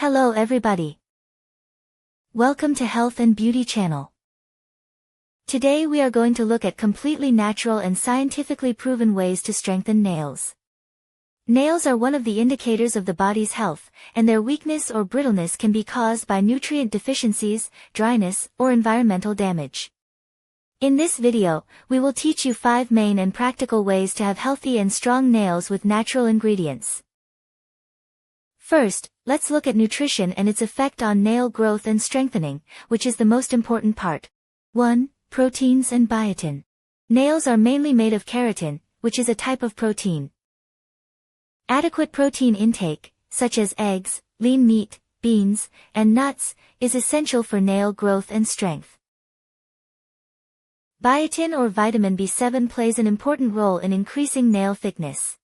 Hello everybody. Welcome to Health and Beauty channel. Today we are going to look at completely natural and scientifically proven ways to strengthen nails. Nails are one of the indicators of the body's health, and their weakness or brittleness can be caused by nutrient deficiencies, dryness, or environmental damage. In this video, we will teach you 5 main and practical ways to have healthy and strong nails with natural ingredients. First, let's look at nutrition and its effect on nail growth and strengthening, which is the most important part. 1. Proteins and biotin. Nails are mainly made of keratin, which is a type of protein. Adequate protein intake, such as eggs, lean meat, beans, and nuts, is essential for nail growth and strength. Biotin or vitamin B7 plays an important role in increasing nail thickness.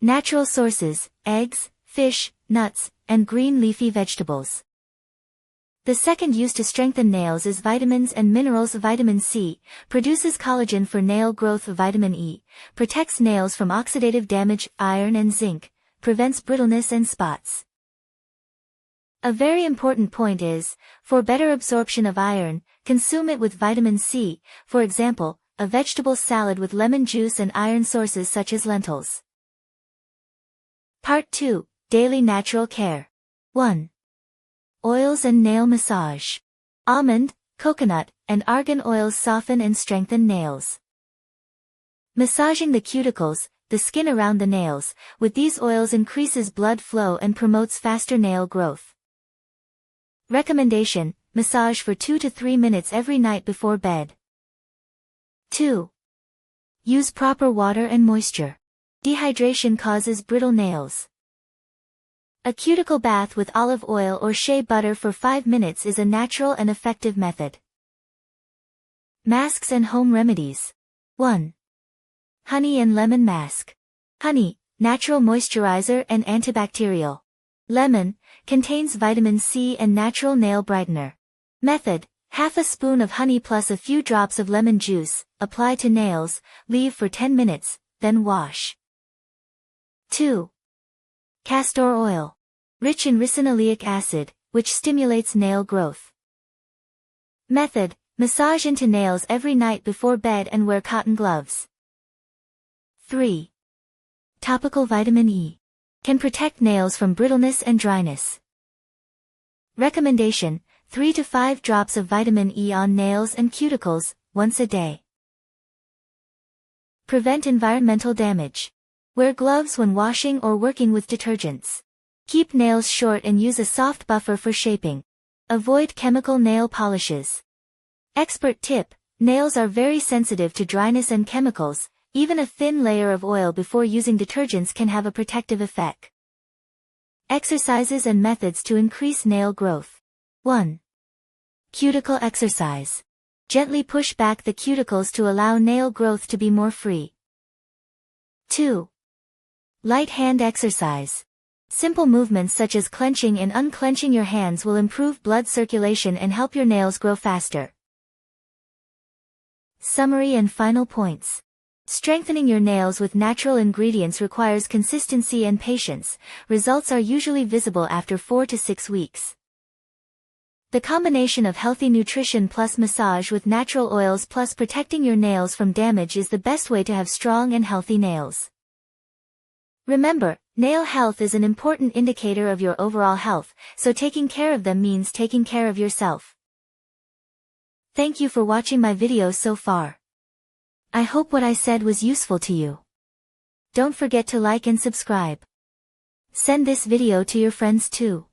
Natural sources: eggs, fish, nuts, and green leafy vegetables. The second use to strengthen nails is vitamins and minerals. Vitamin C produces collagen for nail growth. Vitamin E protects nails from oxidative damage. Iron and zinc prevents brittleness and spots. A very important point is, for better absorption of iron, consume it with vitamin C, for example, a vegetable salad with lemon juice and iron sources such as lentils. Part 2. Daily natural care. 1. Oils and nail massage. Almond, coconut, and argan oils soften and strengthen nails. Massaging the cuticles, the skin around the nails, with these oils increases blood flow and promotes faster nail growth. Recommendation: massage for 2 to 3 minutes every night before bed. 2. Use proper water and moisture. Dehydration causes brittle nails. A cuticle bath with olive oil or shea butter for 5 minutes is a natural and effective method. Masks and home remedies. 1. Honey and lemon mask. Honey, natural moisturizer and antibacterial. Lemon, contains vitamin C and natural nail brightener. Method: half a spoon of honey plus a few drops of lemon juice, apply to nails, leave for 10 minutes, then wash. 2. Castor oil. Rich in ricinoleic acid, which stimulates nail growth. Method: massage into nails every night before bed and wear cotton gloves. 3. Topical vitamin E. Can protect nails from brittleness and dryness. Recommendation: 3 to 5 drops of vitamin E on nails and cuticles, once a day. Prevent environmental damage. Wear gloves when washing or working with detergents. Keep nails short and use a soft buffer for shaping. Avoid chemical nail polishes. Expert tip: nails are very sensitive to dryness and chemicals. Even a thin layer of oil before using detergents can have a protective effect. Exercises and methods to increase nail growth. 1. Cuticle exercise. Gently push back the cuticles to allow nail growth to be more free. 2. Light hand exercise. Simple movements such as clenching and unclenching your hands will improve blood circulation and help your nails grow faster. Summary and final points. Strengthening your nails with natural ingredients requires consistency and patience. Results are usually visible after 4 to 6 weeks. The combination of healthy nutrition plus massage with natural oils plus protecting your nails from damage is the best way to have strong and healthy nails. Remember, nail health is an important indicator of your overall health, so taking care of them means taking care of yourself. Thank you for watching my video so far. I hope what I said was useful to you. Don't forget to like and subscribe. Send this video to your friends too.